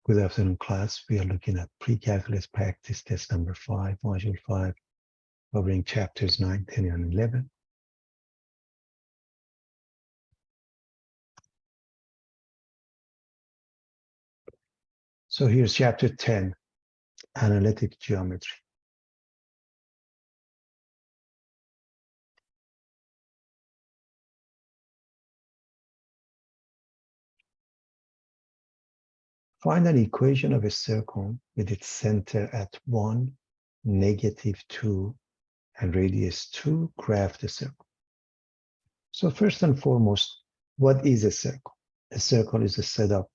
Good afternoon, class. We are looking at Precalculus practice test number 5, module 5, covering chapters 9, 10, and 11. So here's chapter 10, Analytic Geometry. Find an equation of a circle with its center at 1, -2, and radius 2. Graph the circle. So first and foremost, what is a circle? A circle is a set of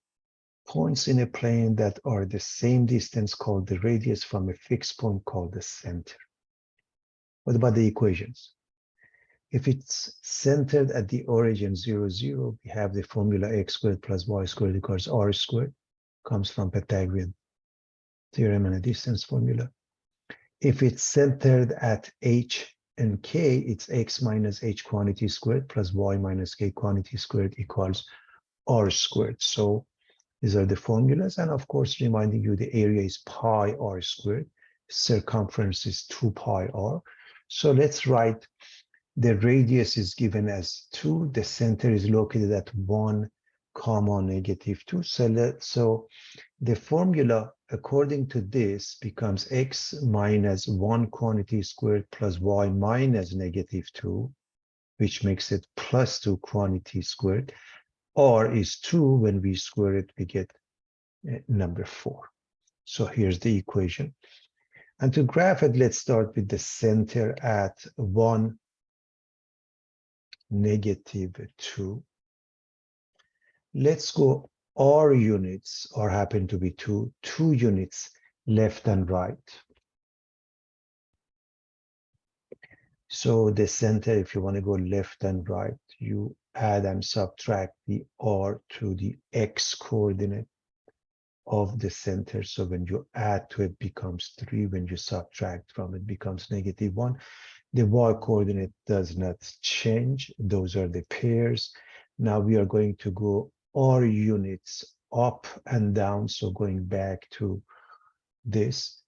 points in a plane that are the same distance called the radius from a fixed point called the center. What about the equations? If it's centered at the origin 0, 0, we have the formula x squared plus y squared equals r squared, comes from Pythagorean theorem and a distance formula. If it's centered at h and k, it's x minus h quantity squared plus y minus k quantity squared equals r squared. So these are the formulas, and of course, reminding you the area is pi r squared, circumference is 2 pi r. So let's write the radius is given as 2, the center is located at 1, -2. So the formula according to this becomes x minus 1 quantity squared plus y minus -2, which makes it plus 2 quantity squared. R is 2. When we square it, we get number 4. So here's the equation. And to graph it, let's start with the center at 1, -2. Let's go R units, or happen to be 2 units left and right. So the center, if you want to go left and right, you add and subtract the R to the X coordinate of the center. So when you add to it, becomes 3. When you subtract from it, becomes -1. The Y coordinate does not change. Those are the pairs. Now we are going to go R units up and down. So going back to this,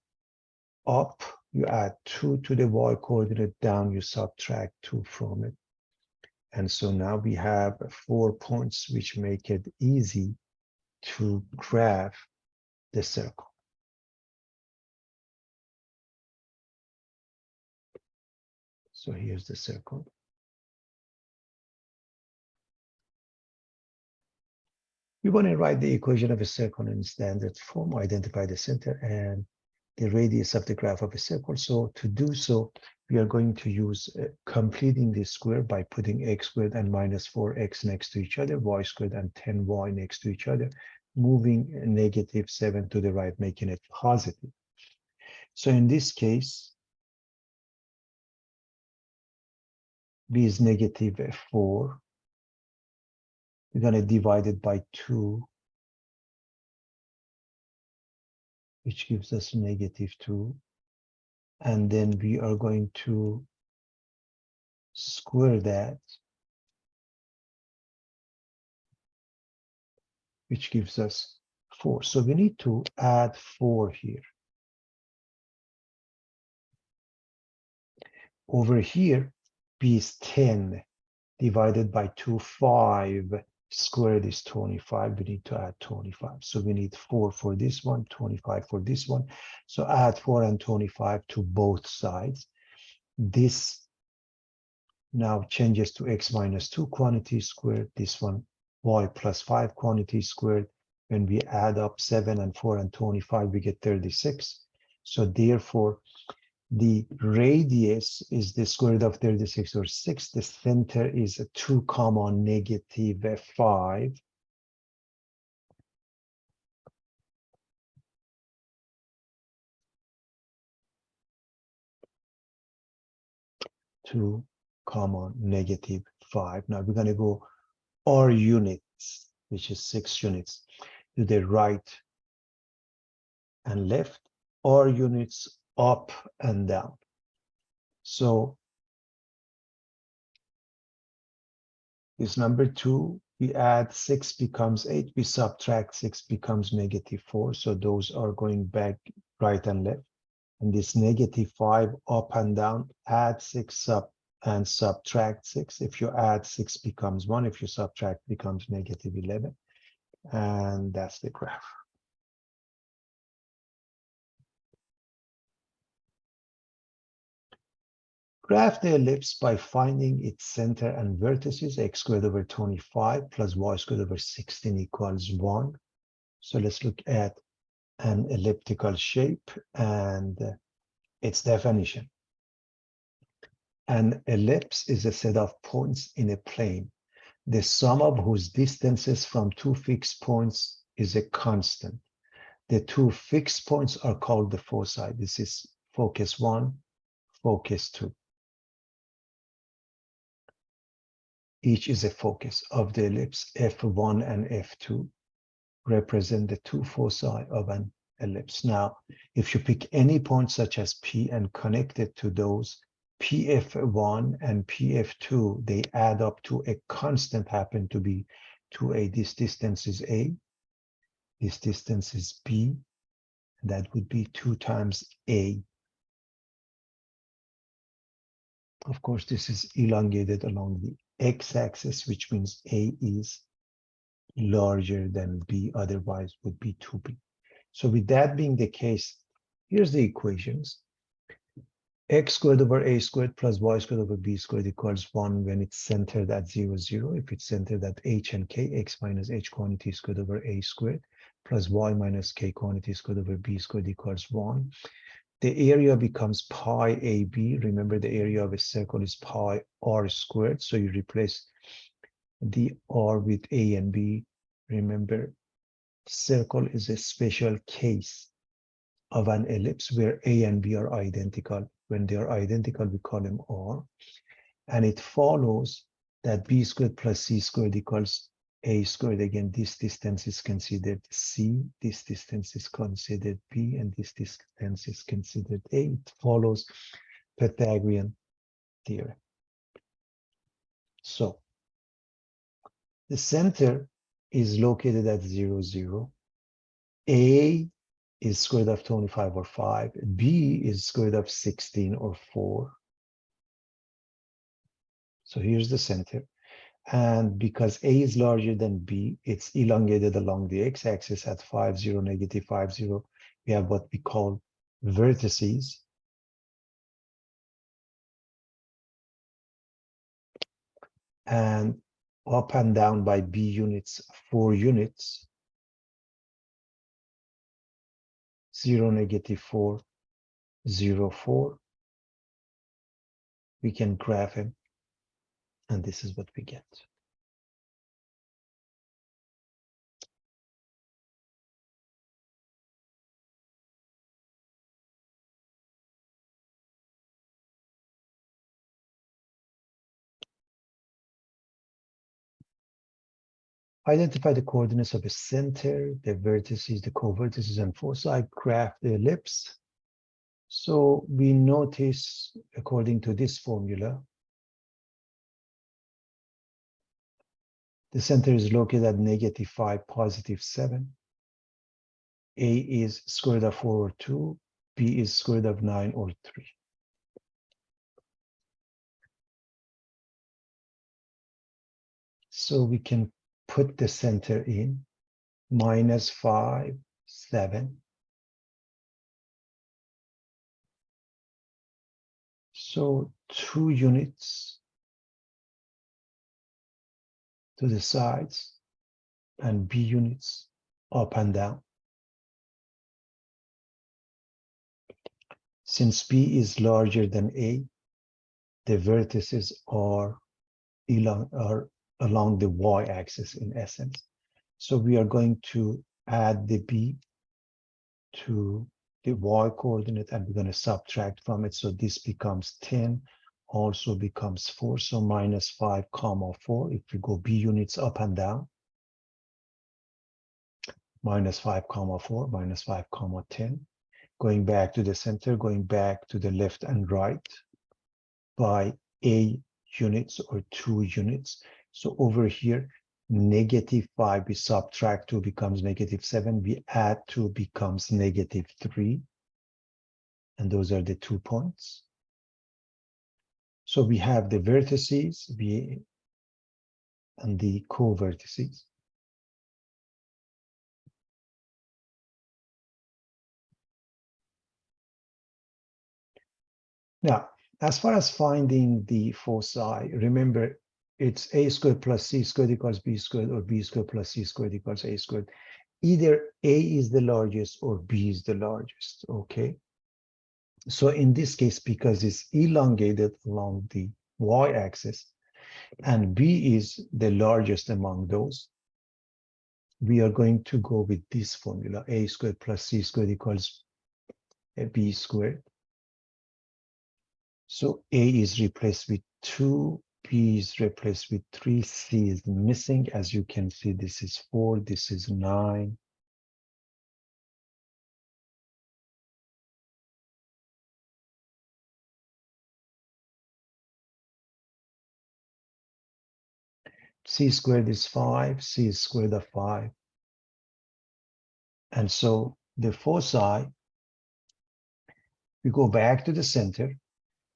up, you add 2 to the Y coordinate, down, you subtract 2 from it. And so now we have 4 points, which make it easy to graph the circle. So here's the circle. We want to write the equation of a circle in standard form, identify the center and the radius of the graph of a circle. So to do so, we are going to use completing this square by putting x squared and -4x next to each other, y squared and 10y next to each other, moving -7 to the right, making it positive. So in this case, b is -4. We're going to divide it by 2, which gives us -2. And then we are going to square that, which gives us 4. So we need to add 4 here. Over here, b is 10 divided by 2, 5. Squared is 25. We need to add 25. So we need 4 for this one, 25 for this one. So add 4 and 25 to both sides. This now changes to x minus 2 quantity squared. This one, y plus 5 quantity squared. When we add up 7 and 4 and 25, we get 36. So therefore, the radius is the square root of 36, or 6. The center is 2, -5. -5. Now we're going to go R units, which is 6 units, to the right and left, R units up and down. So This number 2, we add 6 becomes 8, we subtract 6 becomes -4. So those are going back right and left. And this -5 up and down, add 6 and subtract 6. If you add 6 becomes 1, if you subtract becomes -11. And that's the graph. Graph the ellipse by finding its center and vertices. X squared over 25 plus y squared over 16 equals 1. So let's look at an elliptical shape and its definition. An ellipse is a set of points in a plane, the sum of whose distances from two fixed points is a constant. The two fixed points are called the foci. This is focus 1, focus 2. Each is a focus of the ellipse. F1 and F2 represent the two foci of an ellipse. Now, if you pick any point such as P and connect it to those, PF1 and PF2, they add up to a constant, happen to be 2a. This distance is A, this distance is B, and that would be 2 times A. Of course, this is elongated along the x-axis, which means A is larger than B, otherwise would be 2B. So with that being the case, here's the equations. X squared over A squared plus y squared over B squared equals 1 when it's centered at 0, 0. If it's centered at H and K, X minus H quantity squared over A squared plus Y minus K quantity squared over B squared equals 1. The area becomes pi AB. Remember, the area of a circle is pi R squared. So you replace the R with A and B. Remember, circle is a special case of an ellipse where A and B are identical. When they are identical, we call them R. And it follows that B squared plus C squared equals A squared. Again, this distance is considered C, this distance is considered B, and this distance is considered A. It follows Pythagorean theorem. So the center is located at 0, 0. A is square root of 25 or 5. B is square root of 16 or 4. So here's the center. And because A is larger than B, it's elongated along the x-axis at 5, 0, -5, 0. We have what we call vertices. And up and down by B units, 4 units. 0, -4, 0, 4. We can graph him. And this is what we get. Identify the coordinates of a center, the vertices, the co-vertices, and foci. Graph the ellipse. So we notice, according to this formula, the center is located at -5, +7. A is square root of 4 or 2. B is square root of 9 or 3. So we can put the center in -5, 7. So 2 units to the sides and B units up and down. Since B is larger than A, the vertices are along the y-axis in essence. So we are going to add the B to the y coordinate and we're going to subtract from it. So this becomes 10, also becomes 4. So -5, 4. If we go B units up and down, -5, 4, -5, 10. Going back to the center, going back to the left and right by A units or 2 units. So over here, -5, we subtract 2 becomes -7. We add 2 becomes -3. And those are the 2 points. So we have the vertices and the co-vertices. Now, as far as finding the foci, remember it's a squared plus c squared equals b squared, or b squared plus c squared equals a squared. Either a is the largest or b is the largest, okay? So in this case, because it's elongated along the y-axis and b is the largest among those, we are going to go with this formula, a squared plus c squared equals b squared. So a is replaced with 2, b is replaced with 3, c is missing. As you can see, this is 4, this is 9. C squared is 5, c is square root of 5. And so the foci, we go back to the center,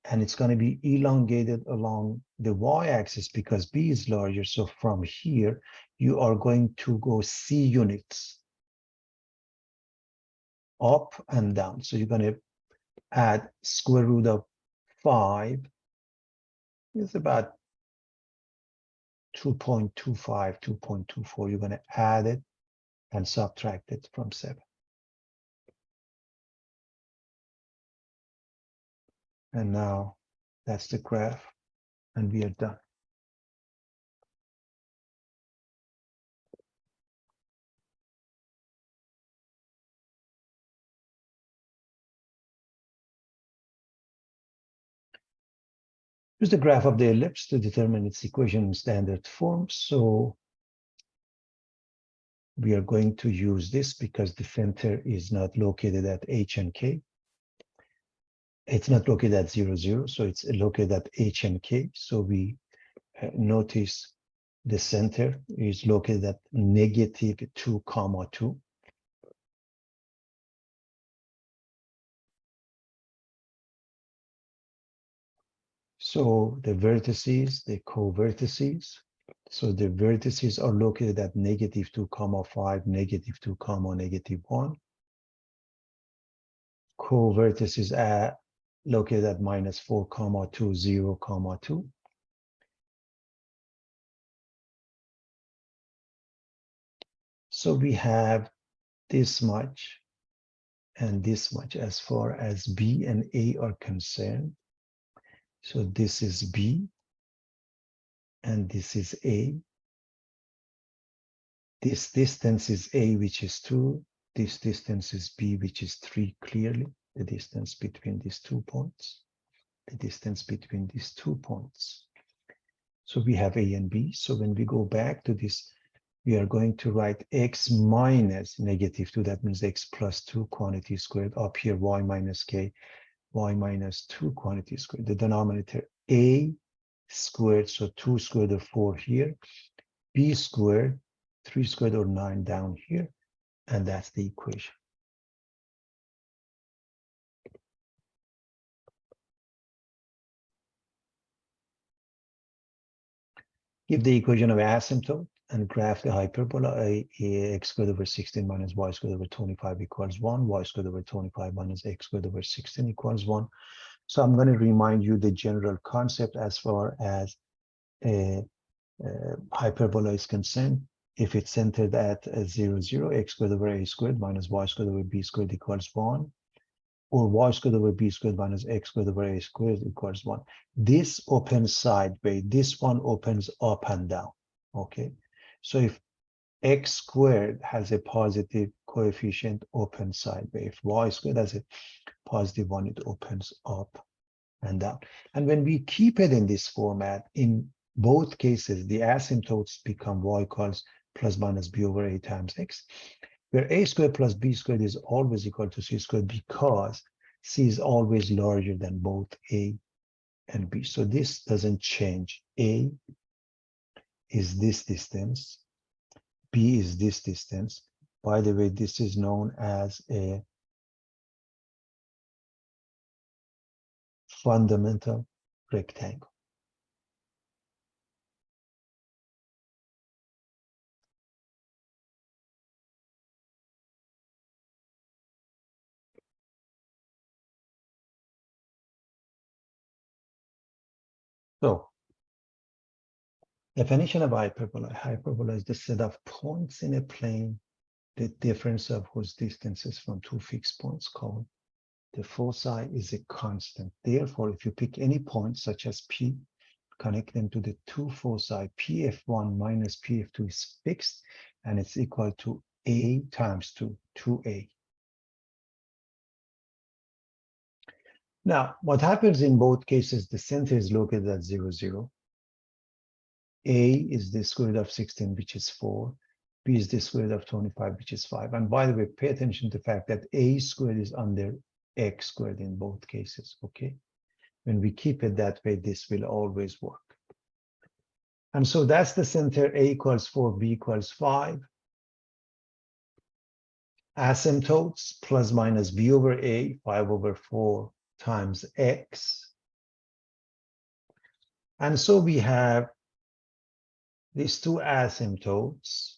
and it's going to be elongated along the y-axis because b is larger. So from here, you are going to go c units up and down. So you're going to add square root of 5. It's about 2.25, 2.24. You're going to add it and subtract it from 7. And now that's the graph, and we are done. Here's the graph of the ellipse to determine its equation in standard form. So we are going to use this because the center is not located at H and K. It's not located at 0, 0, so it's located at H and K. So we notice the center is located at -2, 2. So the vertices, the co-vertices. So the vertices are located at -2, 5, -2, -1. Co-vertices are located at -4, 2, 0, 2. So we have this much and this much as far as B and A are concerned. So this is B and this is A. This distance is A, which is 2. This distance is B, which is 3, clearly. The distance between these 2 points. The distance between these 2 points. So we have A and B. So when we go back to this, we are going to write x minus -2. That means x plus 2 quantity squared. Up here, y minus k, y minus 2 quantity squared. The denominator a squared, so 2 squared or 4 here. B squared, 3 squared or 9 down here. And that's the equation. Give the equation of asymptote and graph the hyperbola x squared over 16 minus y squared over 25 equals 1, y squared over 25 minus x squared over 16 equals 1. So I'm going to remind you the general concept as far as a hyperbola is concerned. If it's centered at 0, 0, x squared over a squared minus y squared over b squared equals 1. Or y squared over b squared minus x squared over a squared equals 1. This opens sideways. This one opens up and down. Okay. So if x squared has a positive coefficient, open sideways. If y squared has a positive one, it opens up and down. And when we keep it in this format, in both cases, the asymptotes become y equals plus minus b over a times x, where a squared plus b squared is always equal to c squared because c is always larger than both a and b. So this doesn't change. A is this distance, B is this distance. By the way, this is known as a fundamental rectangle. So, definition of hyperbola. Hyperbola is the set of points in a plane, the difference of whose distances from two fixed points called the foci is a constant. Therefore, if you pick any point such as P, connect them to the two foci, PF1 minus PF2 is fixed, and it's equal to A times 2A. Now, what happens in both cases, the center is located at 0, 0. A is the square root of 16, which is 4. B is the square root of 25, which is 5. And by the way, pay attention to the fact that A squared is under x squared in both cases, okay? When we keep it that way, this will always work. And so that's the center, A equals 4, B equals 5. Asymptotes, plus minus B over A, 5 over 4 times x. And so we have these two asymptotes.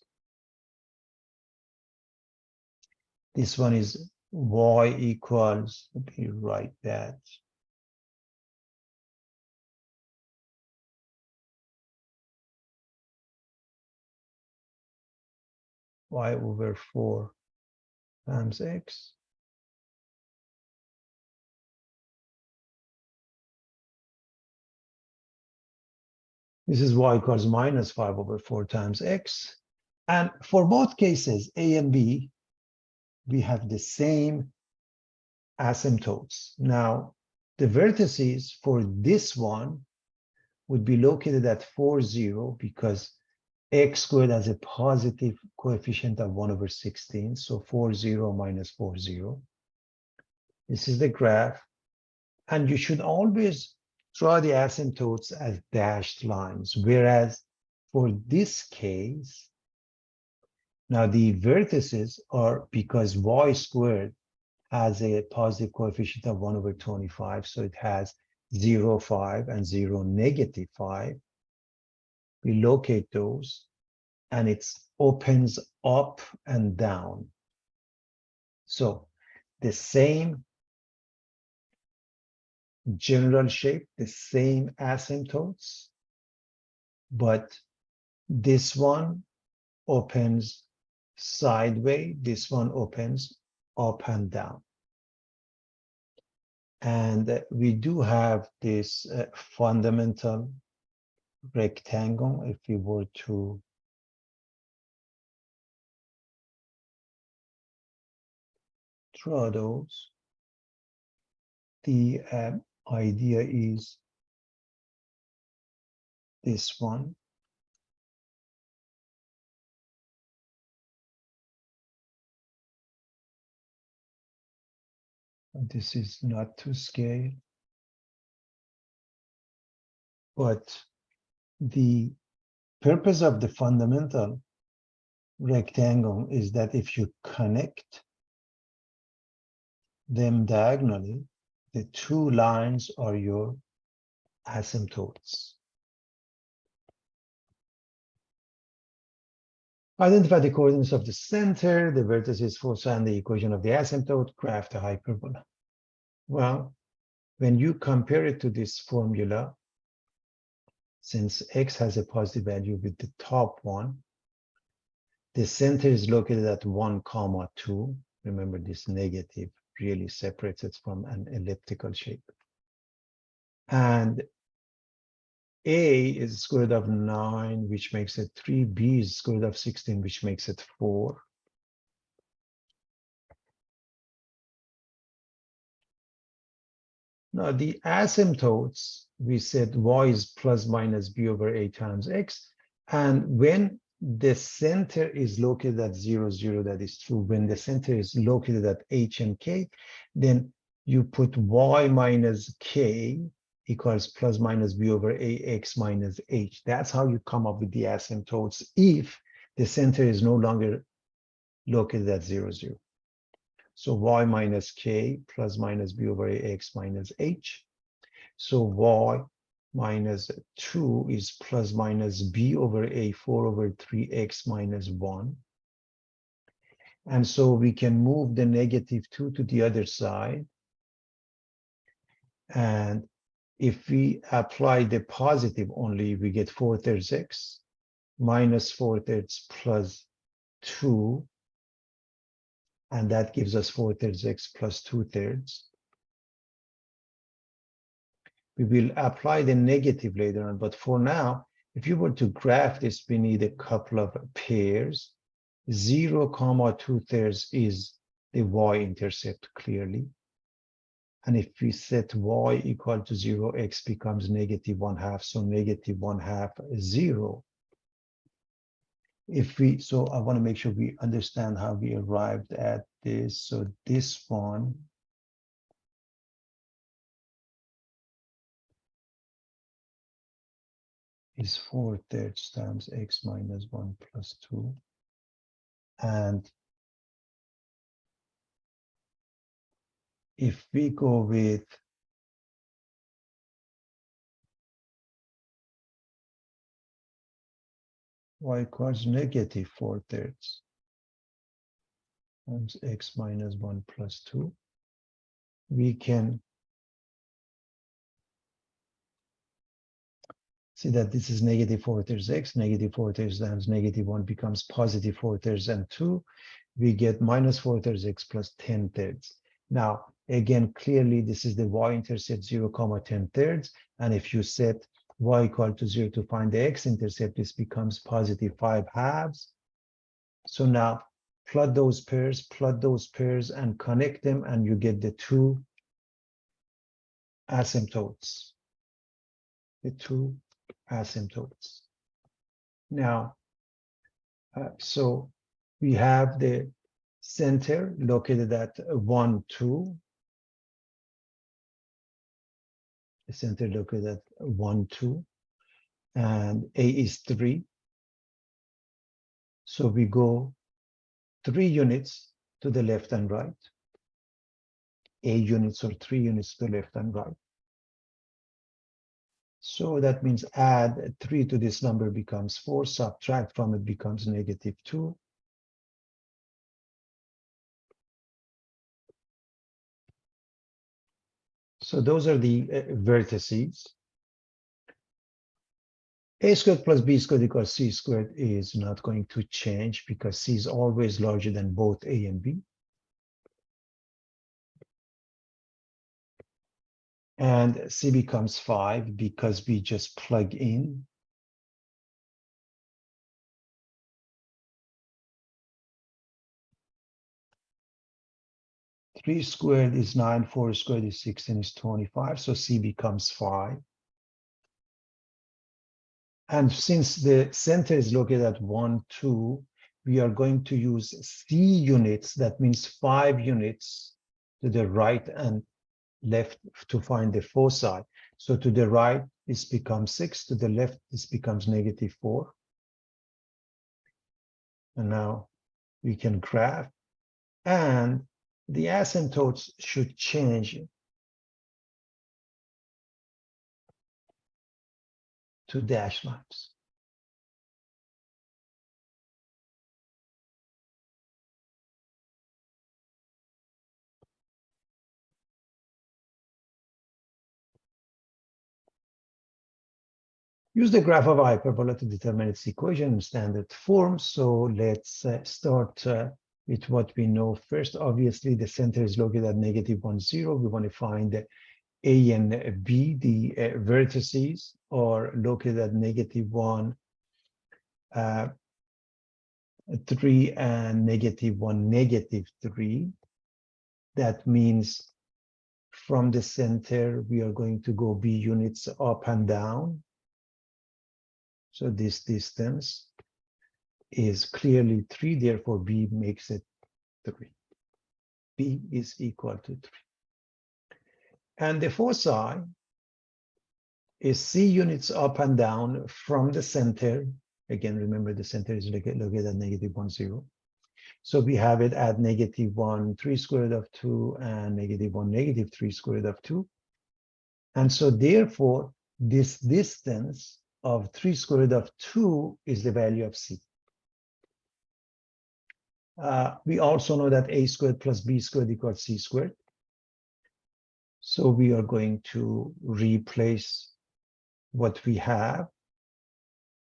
This one is y equals, let me write that. Y over 4 times x. This is y equals minus 5 over 4 times x. And for both cases, A and B, we have the same asymptotes. Now, the vertices for this one would be located at 4, 0, because x squared has a positive coefficient of 1 over 16. So 4, 0 minus 4, 0. This is the graph. And you should always draw the asymptotes as dashed lines. Whereas for this case, now the vertices are, because y squared has a positive coefficient of 1 over 25, so it has 0, 5 and 0, negative 5. We locate those, and it opens up and down. So the same general shape, the same asymptotes, but this one opens sideways, this one opens up and down. And we do have this fundamental rectangle. If we were to draw those, the idea is this one. This is not to scale, but the purpose of the fundamental rectangle is that if you connect them diagonally, the two lines are your asymptotes. Identify the coordinates of the center, the vertices, foci, and the equation of the asymptote, graph the hyperbola. Well, when you compare it to this formula, since x has a positive value with the top one, the center is located at 1, 2. Remember, this negative really separates it from an elliptical shape. And A is square root of 9, which makes it 3. B is square root of 16, which makes it 4. Now, the asymptotes, we said y is plus minus b over a times x. And when the center is located at 0, 0, that is true. When the center is located at h and k, then you put y minus k equals plus minus b over ax minus h. That's how you come up with the asymptotes if the center is no longer located at 0, 0. So y minus k plus minus b over ax minus h. So y minus 2 is plus minus b over a 4 over 3x minus 1. And so we can move the negative 2 to the other side. And if we apply the positive only, we get 4/3 x minus 4/3 plus 2. And that gives us 4/3 x plus 2/3. We will apply the negative later on, but for now, if you were to graph this, we need a couple of pairs. 0, 2/3 is the y-intercept clearly. And if we set y equal to 0, x becomes negative 1/2, so negative 1/2, 0. So I want to make sure we understand how we arrived at this. So this one is 4/3 times x minus 1 plus 2. And if we go with y equals negative 4/3 times x minus 1 plus 2, we can see that this is negative 4/3 x, negative 4/3 times negative 1 becomes positive 4/3 and 2. We get minus 4/3 x plus 10/3. Now, again, clearly this is the y-intercept 0, 10/3. And if you set y equal to 0 to find the x-intercept, this becomes positive 5/2. So now plot those pairs, and connect them, and you get the two asymptotes. The two asymptotes. Now, so we have the center located at 1, 2. The center located at 1, 2, and a is 3. So we go 3 units to the left and right. A units or 3 units to the left and right. So that means add 3 to this number becomes 4, subtract from it becomes negative 2. So those are the vertices. A squared plus b squared equals c squared is not going to change because c is always larger than both a and b. And c becomes 5 because we just plug in. Three squared is 9, 4 squared is 16, is 25, so c becomes 5. And since the center is located at 1, 2, we are going to use c units, that means 5 units to the right and left to find the foci. So to the right, this becomes 6, to the left, this becomes negative 4. And now we can graph, and the asymptotes should change to dashed lines. Use the graph of a hyperbola to determine its equation in standard form. So let's start with what we know first. Obviously, the center is located at negative 1, 0. We want to find A and B. The vertices are located at negative 1, 3, and negative 1, negative 3. That means from the center, we are going to go B units up and down. So this distance is clearly 3, therefore B makes it 3. B is equal to 3. And the foci is C units up and down from the center. Again, remember the center is located at negative 1, 0. So we have it at negative 1, 3 square root of 2 and negative 1, negative 3 square root of 2. And so therefore, this distance of 3 square root of 2 is the value of C. We also know that A squared plus B squared equals C squared. So we are going to replace what we have.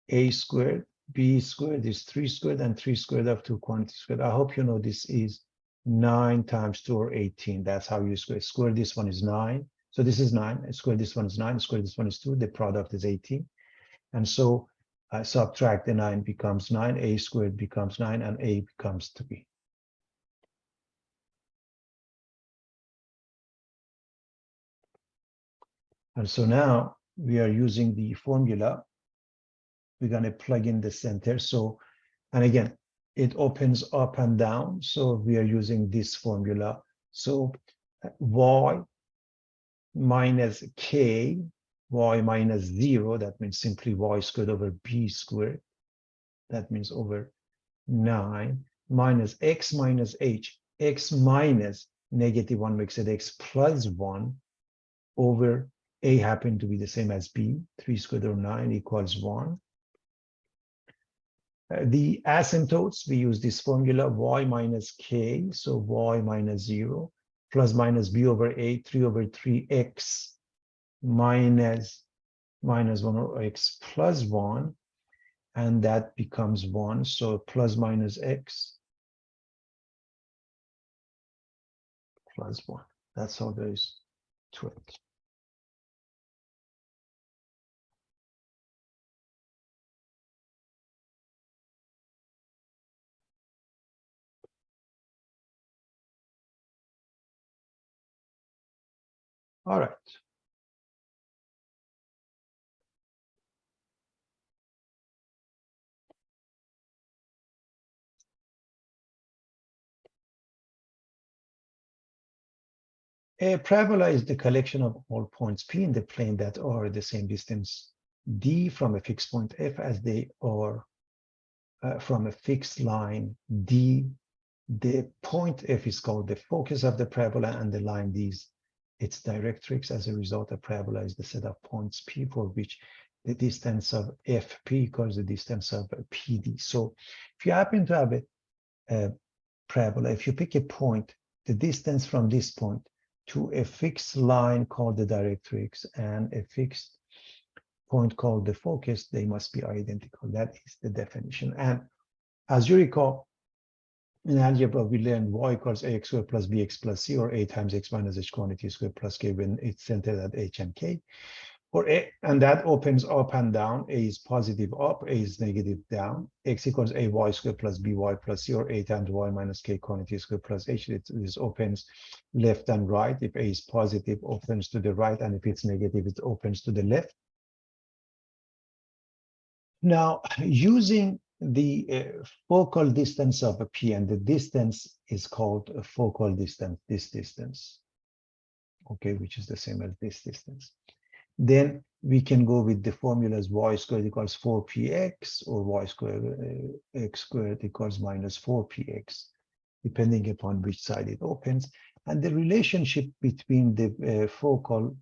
A squared, B squared is 3 squared, and 3 squared of 2 quantity squared. I hope you know this is 9 times 2 or 18. That's how you square. This one is 9. So this is 9. Square this one is 9. Square this one is 2. The product is 18. And so I subtract the 9 becomes 9. A squared becomes 9, and A becomes 3. And so now we are using the formula. We're going to plug in the center. So, and again, it opens up and down. So we are using this formula. So y minus k, y minus 0, that means simply y squared over b squared. That means over 9 minus x minus h, x minus negative 1 makes it x plus 1 over a happen to be the same as b, 3 squared over 9 equals 1. The asymptotes, we use this formula, y minus k, so y minus 0, plus minus b over a, 3 over 3x minus 1 or x plus 1, and that becomes 1, so plus minus x plus 1. That's all there is to it. All right. A parabola is the collection of all points P in the plane that are the same distance d from a fixed point F as they are from a fixed line D. The point F is called the focus of the parabola, and the line D is its directrix. As a result, a parabola is the set of points P for which the distance of FP equals the distance of PD. So if you happen to have a parabola, if you pick a point, the distance from this point to a fixed line called the directrix and a fixed point called the focus, they must be identical. That is the definition. And as you recall, in algebra, we learned y equals ax squared plus bx plus c, or a times x minus h quantity squared plus k when it's centered at h and k. Or a, and that opens up and down. A is positive up, a is negative down. X equals a y squared plus by plus c, or a times y minus k quantity squared plus h. This opens left and right. If a is positive, opens to the right, and if it's negative, it opens to the left. Now, using the focal distance of a P, and the distance is called a focal distance, this distance, okay, which is the same as this distance. Then we can go with the formulas y squared equals 4px, or y squared x squared equals minus 4px, depending upon which side it opens. And the relationship between the focal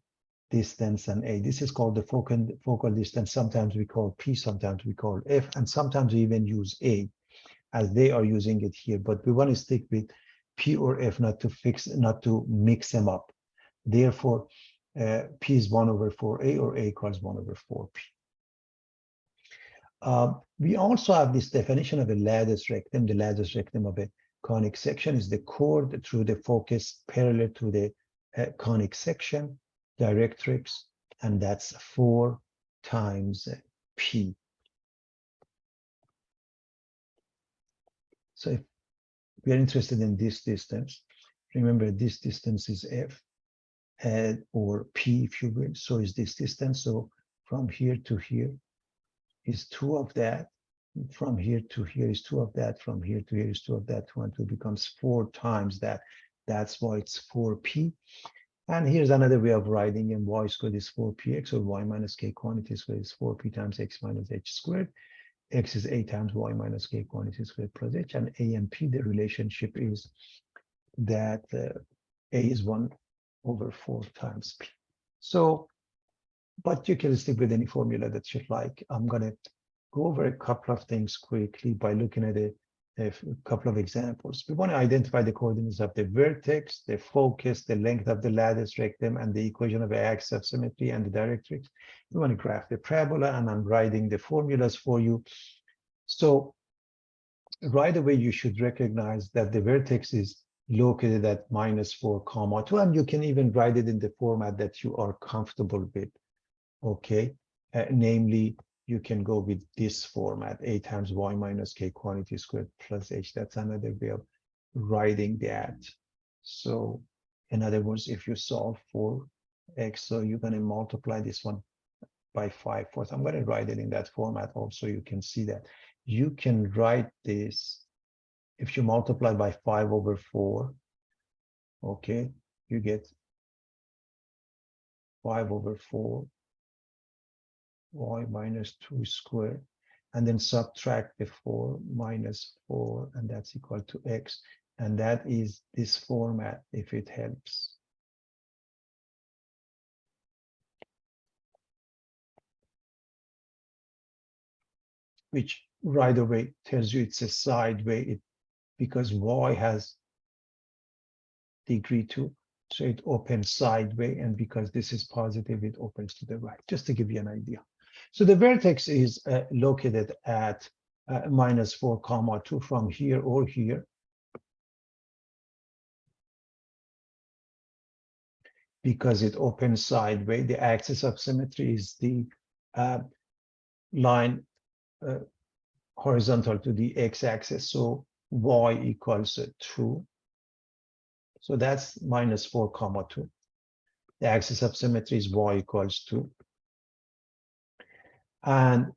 distance and a, this is called the focal distance. Sometimes we call P, sometimes we call F, and sometimes we even use A, as they are using it here. But we want to stick with P or F, not to mix them up. Therefore, P is 1 over 4A, or A equals 1 over 4P. We also have this definition of a latus rectum. The latus rectum of a conic section is the chord through the focus parallel to the conic section, directrix, and that's 4 times P. So if we are interested in this distance, remember this distance is F, or P, if you will. So is this distance. So from here to here is 2 of that. From here to here is 2 of that. From here to here is 2 of that. 2 and 2 becomes 4 times that. That's why it's 4P. And here's another way of writing, and y squared is 4px, or y minus k quantity squared is 4p times x minus h squared. X is a times y minus k quantity squared plus h, and a and p, the relationship is that a is 1/4 times p. So, but you can stick with any formula that you like. I'm going to go over a couple of things quickly by looking at a couple of examples. We want to identify the coordinates of the vertex, the focus, the length of the latus, rectum, and the equation of the axis of symmetry and the directrix. We want to graph the parabola, and I'm writing the formulas for you. So right away, you should recognize that the vertex is located at -4, 2, and you can even write it in the format that you are comfortable with, okay? Namely, you can go with this format, a times y minus k quantity squared plus h. That's another way of writing that. So in other words, if you solve for x, so you're going to multiply this one by 5/4. I'm going to write it in that format also. You can see that. You can write this, if you multiply by 5/4, okay, you get 5/4 y minus 2 squared, and then subtract the 4 minus 4, and that's equal to x. And that is this format, if it helps. Which right away tells you it's a side way, because y has degree 2, so it opens sideway, and because this is positive, it opens to the right, just to give you an idea. So the vertex is located at -4, 2 from here or here. Because it opens sideway, the axis of symmetry is the line horizontal to the x-axis, so y equals 2. So that's -4, 2. The axis of symmetry is y equals 2. And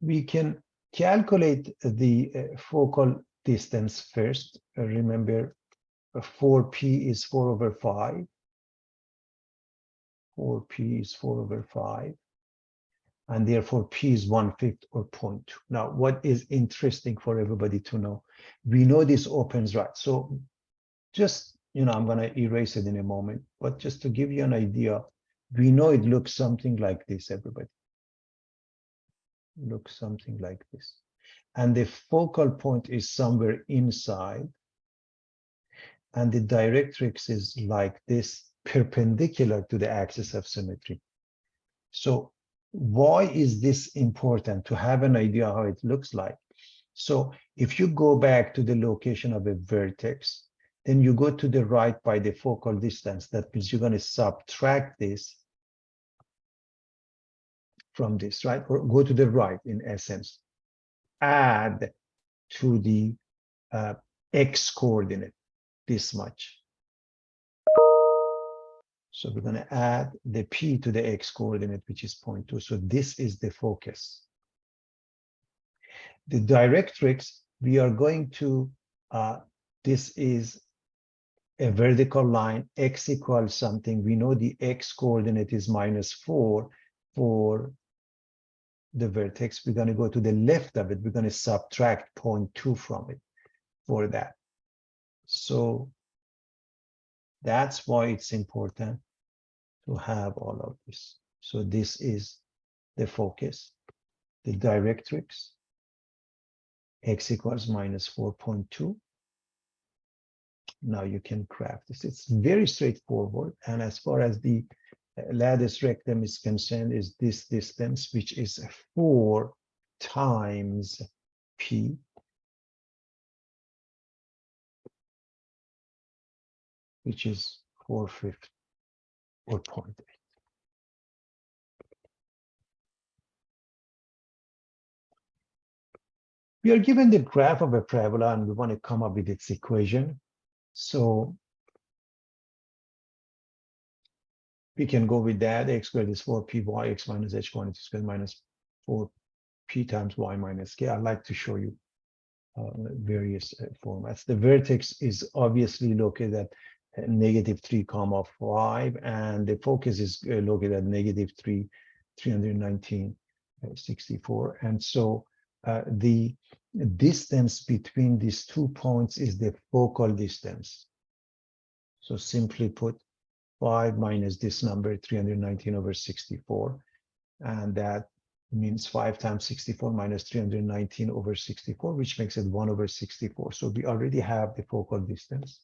we can calculate the focal distance first. Remember, 4p is 4/5. 4p is 4/5. And therefore p is 1/5 or 0.2. Now, what is interesting for everybody to know, we know this opens right. So just, I'm going to erase it in a moment, but just to give you an idea, we know it looks something like this, everybody. Looks something like this. And the focal point is somewhere inside. And the directrix is like this, perpendicular to the axis of symmetry. So why is this important? To have an idea how it looks like. So if you go back to the location of a vertex, then you go to the right by the focal distance. That means you're going to subtract this from this, right? Or go to the right, in essence. Add to the x coordinate this much. So we're going to add the p to the x coordinate, which is 0.2. So this is the focus. The directrix, we are going to, this is a vertical line, x equals something. We know the x coordinate is -4 for the vertex. We're going to go to the left of it. We're going to subtract 0.2 from it for that. So that's why it's important to have all of this. So this is the focus, the directrix, x equals -4.2. Now you can graph this. It's very straightforward. And as far as the latus rectum is concerned, is this distance, which is 4 times p. Which is 4/5 or 0.8. We are given the graph of a parabola, and we want to come up with its equation. So we can go with that. X squared is 4p y, x minus h quantity squared minus 4p times y minus k. I'd like to show you various formats. The vertex is obviously located at negative 3 comma 5, and the focus is located at negative 3 319 64. And so the distance between these 2 points is the focal distance. So simply put, 5 minus this number 319 over 64, and that means 5 times 64 minus 319 over 64, which makes it 1 over 64. So we already have the focal distance.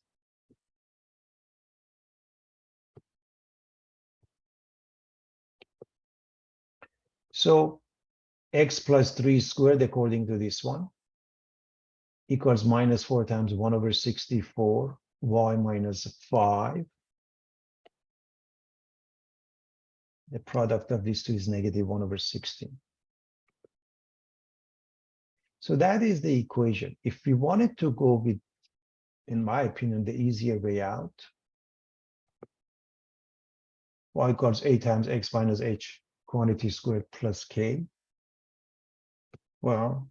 So x plus 3 squared, according to this one, equals minus 4 times 1 over 64, y minus 5. The product of these two is negative 1 over 16. So that is the equation. If we wanted to go with, in my opinion, the easier way out, y equals a times x minus h quantity squared plus k. Well,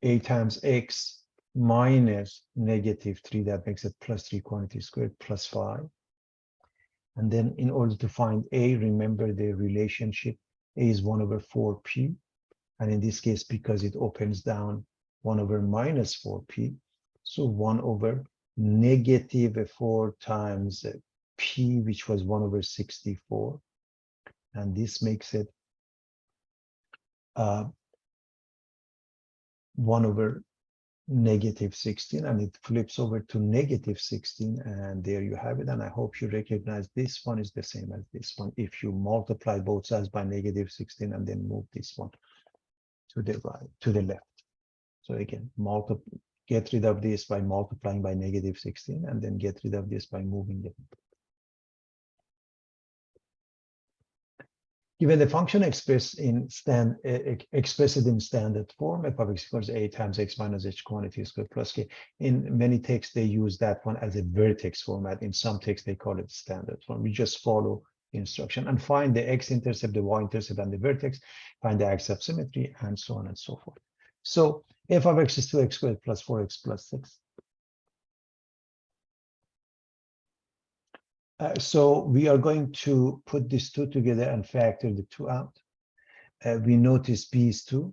a times x minus negative 3, that makes it plus 3 quantity squared plus 5. And then in order to find a, remember the relationship, a is 1 over 4p. And in this case, because it opens down, 1 over minus 4p. So 1 over negative 4 times p, which was 1 over 64. And this makes it 1 over negative 16, and it flips over to negative 16, and there you have it. And I hope you recognize this one is the same as this one if you multiply both sides by negative 16 and then move this one to the right, to the left. So again, get rid of this by multiplying by negative 16, and then get rid of this by moving it. Given the function expressed in standard form, f of x equals a times x minus h quantity squared plus k. In many texts, they use that one as a vertex format. In some texts, they call it standard form. We just follow the instruction and find the x-intercept, the y-intercept, and the vertex, find the axis of symmetry, and so on and so forth. So f of x is 2x squared plus 4x plus 6. So we are going to put these two together and factor the 2 out. We notice b is 2,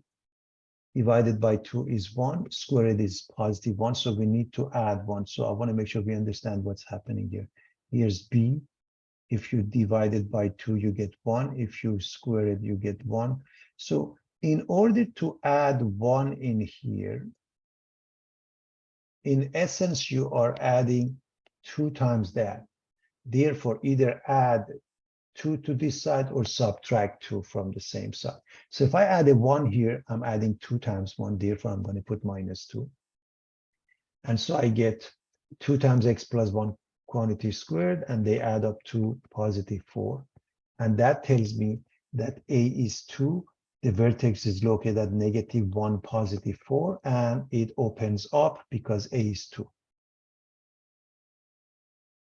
divided by 2 is 1, squared is positive 1, so we need to add 1. So I want to make sure we understand what's happening here. Here's b. If you divide it by 2, you get 1. If you square it, you get 1. So in order to add 1 in here, in essence, you are adding 2 times that. Therefore, either add 2 to this side or subtract 2 from the same side. So if I add a 1 here, I'm adding 2 times 1. Therefore, I'm going to put minus 2. And so I get 2 times x plus 1 quantity squared, and they add up to positive 4. And that tells me that a is 2. The vertex is located at negative 1, positive 4, and it opens up because a is 2.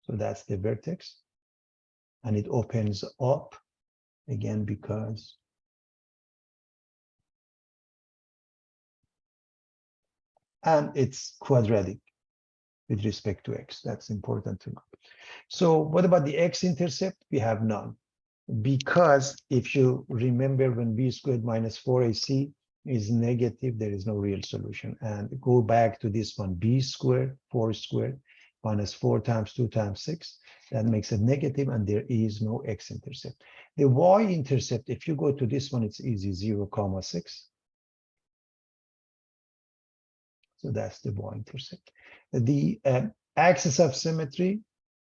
So that's the vertex, and it opens up again because and it's quadratic with respect to x. That's important to know. So what about the x-intercept? We have none, because if you remember, when b squared minus 4ac is negative, there is no real solution. And go back to this one, b squared, 4 squared, minus 4 times 2 times 6, that makes it negative, and there is no x-intercept. The y-intercept, if you go to this one, it's easy, 0, 6. So that's the y-intercept. The axis of symmetry,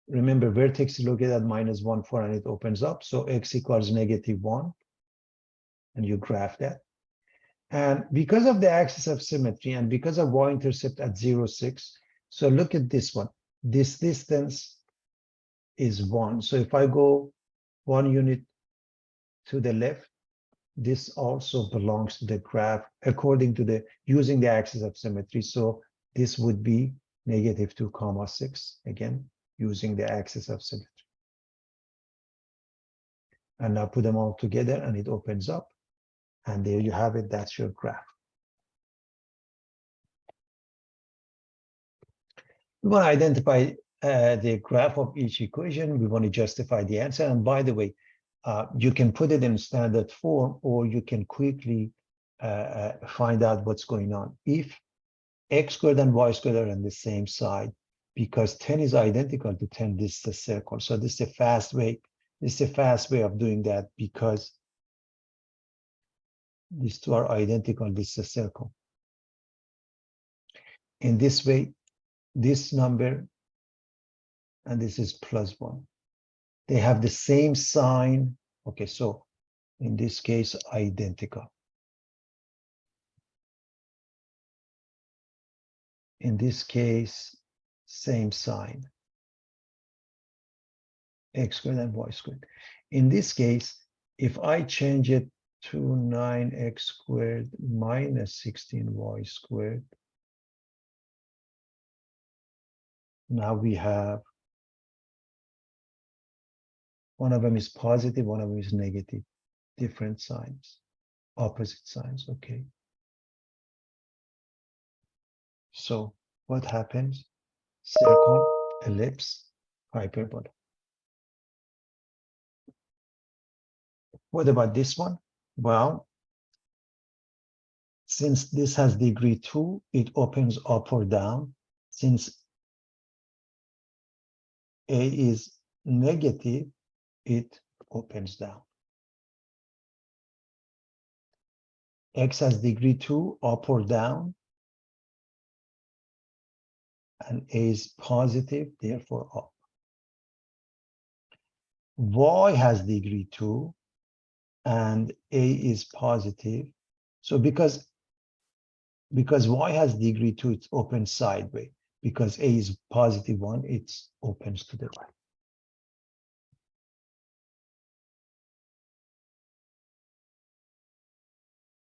remember, vertex is located at minus 1, 4, and it opens up. So x equals negative 1, and you graph that. And because of the axis of symmetry and because of y-intercept at 0, 6, so look at this one. This distance is 1. So if I go 1 unit to the left, this also belongs to the graph according to the using the axis of symmetry. So this would be negative 2, 6, again, using the axis of symmetry. And now put them all together and it opens up. And there you have it. That's your graph. We want to identify the graph of each equation. We want to justify the answer. And by the way, you can put it in standard form, or you can quickly find out what's going on. If x squared and y squared are on the same side, because 10 is identical to 10, this is a circle. So this is a fast way. This is a fast way of doing that, because these two are identical. This is a circle. In this way, this number and this is +1. They have the same sign. Okay, so in this case, identical. In this case, same sign. X squared and y squared. In this case, if I change it to 9x squared minus 16y squared, now we have one of them is positive, one of them is negative. Different signs, opposite signs, okay. So what happens? Circle, ellipse, hyperbola. What about this one? Well, since this has degree 2, it opens up or down. Since A is negative, it opens down. X has degree 2, up or down. And A is positive, therefore up. Y has degree 2, and A is positive. So because Y has degree 2, it's open sideways. Because A is +1, it opens to the right.